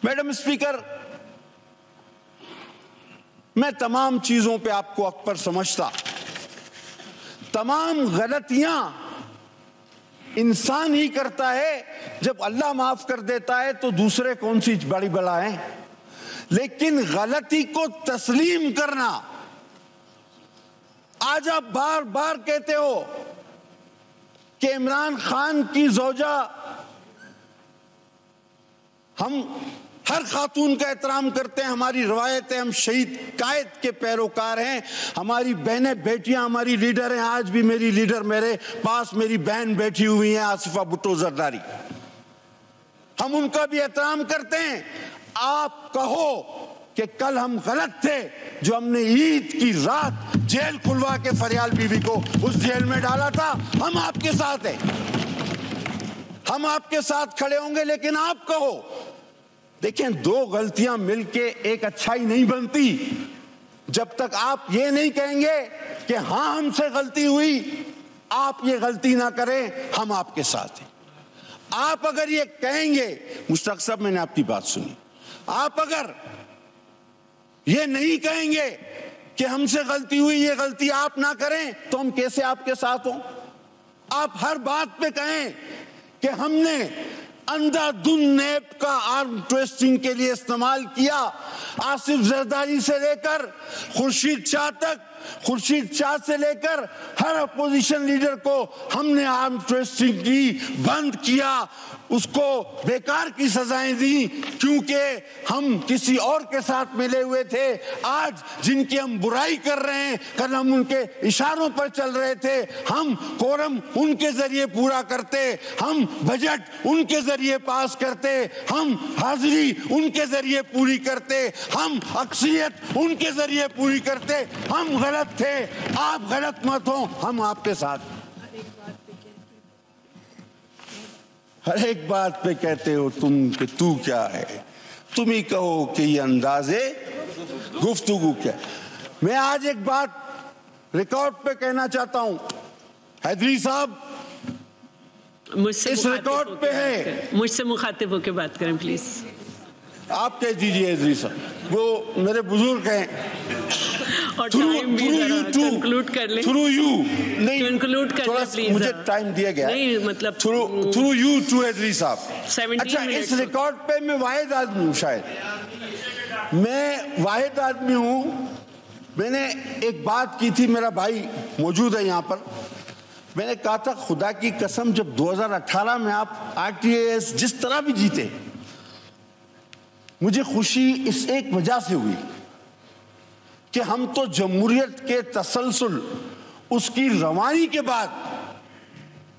Madam speaker, میں تمام چیزوں پہ آپ کو حق پر سمجھتا، تمام غلطیاں انسان ہی کرتا ہے، جب اللہ معاف کر دیتا ہے تو دوسرے کون سی بڑی بلا ہیں، لیکن غلطی کو تسلیم کرنا، آج آپ بار بار کہتے ہو کہ عمران خان کی زوجہ، ہم ہر خاتون کا احترام کرتے ہیں، ہماری روایت ہے، ہم شہید قائد کے پیروکار ہیں، ہماری بہنیں بیٹیاں ہماری لیڈر ہیں، آج بھی میری لیڈر میرے پاس میری بہن بیٹھی ہوئی ہیں آصفہ بھٹو زرداری، ہم ان کا بھی احترام کرتے ہیں۔ آپ کہو کہ کل ہم غلط تھے جو ہم نے عید کی رات جیل کھلوا کے فریال بی بی کو اس جیل میں ڈالا تھا، ہم آپ کے ساتھ ہیں، ہم آپ کے ساتھ کھڑے ہوں گے، لیکن آپ کہو، دیکھیں دو غلطیاں مل کے ایک اچھائی نہیں بنتی، جب تک آپ یہ نہیں کہیں گے کہ ہاں ہم سے غلطی ہوئی، آپ یہ غلطی نہ کریں، ہم آپ کے ساتھ ہیں۔ آپ اگر یہ کہیں گے، مشتاق صاحب میں نے آپ کی بات سنی، آپ اگر یہ نہیں کہیں گے کہ ہم سے غلطی ہوئی، یہ غلطی آپ نہ کریں، تو ہم کیسے آپ کے ساتھ ہوں؟ آپ ہر بات پہ کہیں کہ ہم نے اندھا دھند نیب کا آرم ٹویسٹنگ کے لیے استعمال کیا، آصف زرداری سے لے کر خورشید شاہ تک، خورشید شاہ سے لے کر ہر اپوزیشن لیڈر کو ہم نے آرم ٹویسٹنگ کی، بند کیا، اس کو بیکار کی سزائیں دی، کیونکہ ہم کسی اور کے ساتھ ملے ہوئے تھے۔ آج جن کی ہم برائی کر رہے ہیں، کل ہم ان کے اشاروں پر چل رہے تھے، ہم کورم ان کے ذریعے پورا کرتے، ہم بجٹ ان کے ذریعے پاس کرتے، ہم حاضری ان کے ذریعے پوری کرتے، ہم اکثریت ان کے ذریعے پوری کرتے، ہم غلط تھے، آپ غلط مت ہوں، ہم آپ کے ساتھ۔ ہر ایک بات پہ کہتے ہو تم کہ تو کیا ہے، تم ہی کہو کہ یہ انداز گفتگو کیا۔ میں آج ایک بات ریکارڈ پہ کہنا چاہتا ہوں، حیدری صاحب اس ریکارڈ پہ ہے، مجھ سے مخاطب ہو کے بات کریں پلیز۔ آپ کہہ دیجئے حیدری صاحب، وہ میرے بزرگ ہیں، اور ٹائم بھی ذرا کنکلوڈ کر لیں، تھرو یو نہیں کنکلوڈ کر لیں پلیز، مجھے ٹائم دیا گیا نہیں مطلب تھرو یو ٹو حیدری صاحب۔ 17 اچھا اس ریکارڈ پہ میں واحد آدمی ہوں، شاید میں واحد آدمی ہوں، میں نے ایک بات کی تھی، میرا بھائی موجود ہے یہاں پر، میں نے کہا تھا خدا کی قسم جب 2018 میں آپ RTAS جس طرح بھی جیتے، مجھے خوشی اس ایک وجہ سے ہوئی کہ ہم تو جمہوریت کے تسلسل، اس کی روانی کے بعد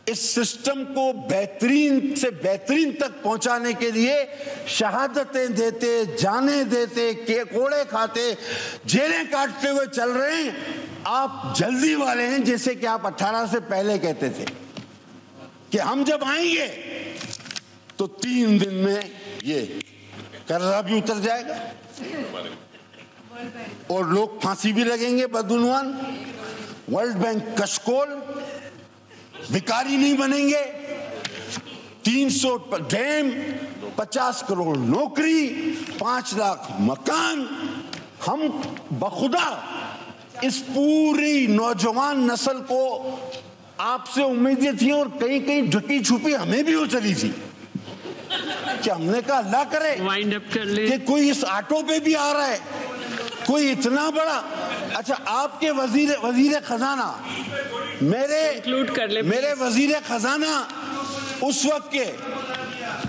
اس سسٹم کو بہترین سے بہترین تک پہنچانے کے لیے شہادتیں دیتے، جانیں دیتے، کوڑے کھاتے، جیلیں کاٹتے ہوئے چل رہے ہیں۔ آپ جلدی والے ہیں، جیسے کہ آپ 18 سے پہلے کہتے تھے کہ ہم جب آئیں گے تو 3 دن میں یہ قرضہ بھی اتر جائے گا اور لوگ پھانسی بھی لگیں گے بدعنوان، ورلڈ بینک کشکول، بھکاری نہیں بنیں گے، 300 ڈیم، 50 کروڑ نوکری، 5 لاکھ مکان۔ ہم بخدا اس پوری نوجوان نسل کو آپ سے امیدیں تھیں، اور کہیں کہیں ڈھکی چھپی ہمیں بھی ہو چلی تھی کہ ہم نے کہا اللہ کرے کہ کوئی اس آٹو پہ بھی آ رہا ہے، کوئی اتنا بڑا۔ اچھا آپ کے وزیر خزانہ، میرے وزیر خزانہ اس وقت کے،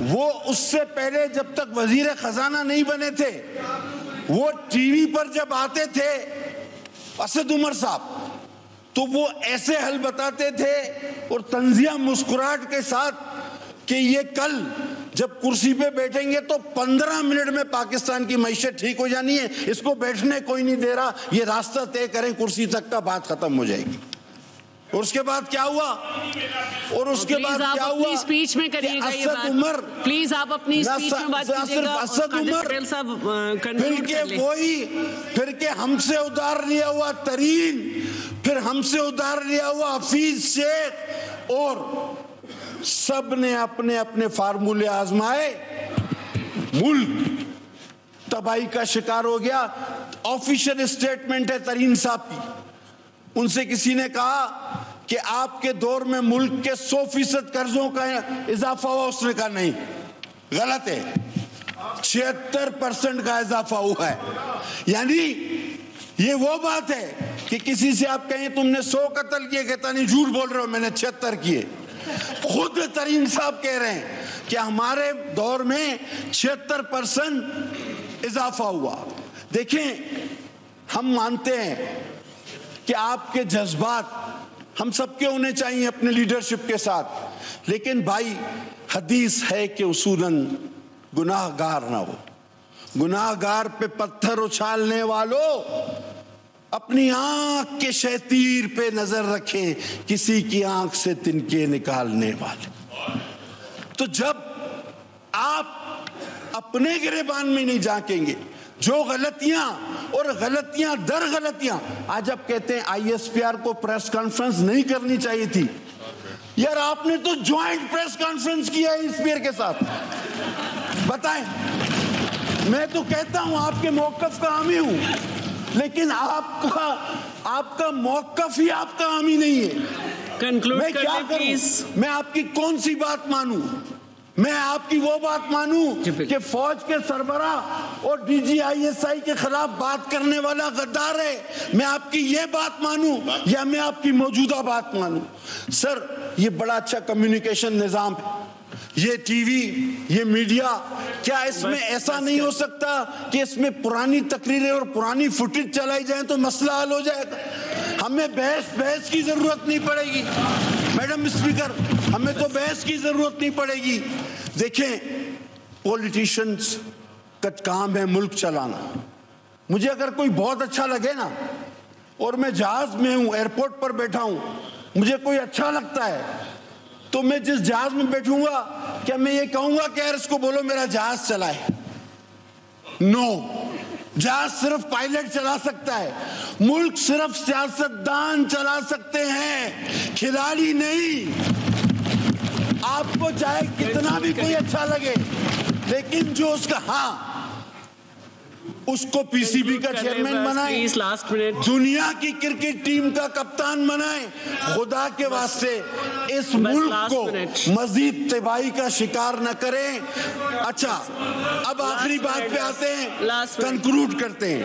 وہ اس سے پہلے جب تک وزیر خزانہ نہیں بنے تھے، وہ ٹی وی پر جب آتے تھے اسد عمر صاحب، تو وہ ایسے حل بتاتے تھے اور طنزیہ مسکراہٹ کے ساتھ کہ یہ کل جب کرسی پہ بیٹھیں گے تو 15 منٹ میں پاکستان کی معیشت ٹھیک ہو جانی ہے، اس کو بیٹھنے کوئی نہیں دے رہا، یہ راستہ طے کریں کرسی تک کا، بات ختم ہو جائے گی۔ اور اس کے بعد کیا ہوا؟ اور اس کے بعد کیا ہوا؟ اسپیچ میں کریے گا یہ بات، پلیز آپ اپنی اسپیچ میں بات کیجئے گا۔ اسد عمر، پھر کہ ہم سے ادھار لیا ہوا ترین، پھر ہم سے ادھار لیا ہوا حفیظ شیخ، اور سب نے اپنے اپنے فارمولے آزمائے، ملک تباہی کا شکار ہو گیا. آفیشیل اسٹیٹمنٹ ہے ترین صاحب کی. ان سے کسی نے کہا کہ آپ کے دور میں ملک کے 100% قرضوں کا اضافہ ہوا. اس نے کہا نہیں، غلط ہے، 76% کا اضافہ ہوا ہے. یعنی یہ وہ بات ہے کہ کسی سے آپ کہیں تم نے 100 قتل کیے، کہتا نہیں جھوٹ بول رہے ہو، میں نے 76 کیے. خود ترین صاحب کہہ رہے ہیں کہ ہمارے دور میں 76% اضافہ ہوا. دیکھیں، ہم مانتے ہیں کہ آپ کے جذبات ہم سب کے ہونے چاہیے اپنے لیڈرشپ کے ساتھ، لیکن بھائی حدیث ہے کہ اصولاً گناہ گار نہ ہو. گناہ گار پہ پتھر اچھالنے والوں، اپنی آنکھ کے شیطیر پہ نظر رکھیں، کسی کی آنکھ سے تنکے نکالنے والے. تو جب آپ اپنے گریبان میں نہیں جھانکیں گے، جو غلطیاں اور غلطیاں در غلطیاں، آج آپ کہتے ہیں آئی ایس پی آر کو پریس کانفرنس نہیں کرنی چاہیے تھی. یار آپ نے تو جوائنٹ پریس کانفرنس کیا ہے اسپیئر کے ساتھ. بتائیں، میں تو کہتا ہوں آپ کے موقف کا حامی ہوں، لیکن آپ کا موقف ہی آپ کا حامی نہیں ہے. میں کیا کروں؟ میں آپ کی کون سی بات مانوں؟ میں آپ کی وہ بات مانوں کہ فوج کے سربراہ اور D G I S I کے خلاف بات کرنے والا غدار ہے؟ میں آپ کی یہ بات مانوں یا میں آپ کی موجودہ بات مانوں؟ سر، یہ بڑا اچھا کمیونیکیشن نظام ہے، یہ ٹی وی، یہ میڈیا، کیا اس میں ایسا نہیں ہو سکتا کہ اس میں پرانی تقریریں اور پرانی فوٹیج چلائی جائیں تو مسئلہ حل ہو جائے گا؟ ہمیں بحث کی ضرورت نہیں پڑے گی میڈم اسپیکر، ہمیں تو بحث کی ضرورت نہیں پڑے گی. دیکھیں، پولیٹیشنز کا کام ہے ملک چلانا. مجھے اگر کوئی بہت اچھا لگے نا، اور میں جہاز میں ہوں، ایئرپورٹ پر بیٹھا ہوں، مجھے کوئی اچھا لگتا ہے، تو میں جس جہاز میں بیٹھوں گا، کیا میں یہ کہوں گا کہ یار اس کو بولو میرا جہاز چلائے؟ نو. جہاز صرف پائلٹ چلا سکتا ہے. ملک صرف سیاستدان چلا سکتے ہیں، کھلاڑی نہیں. آپ کو چاہے کتنا بھی کوئی اچھا لگے، لیکن جو اس کا، ہاں، اس کو پی سی بی کا چیئرمین بنائیں، دنیا کی کرکٹ ٹیم کا کپتان بنائیں. خدا کے واسطے اس ملک کو مزید تباہی کا شکار نہ کریں. اچھا، اب آخری بات پہ آتے ہیں، کنکلوڈ کرتے ہیں.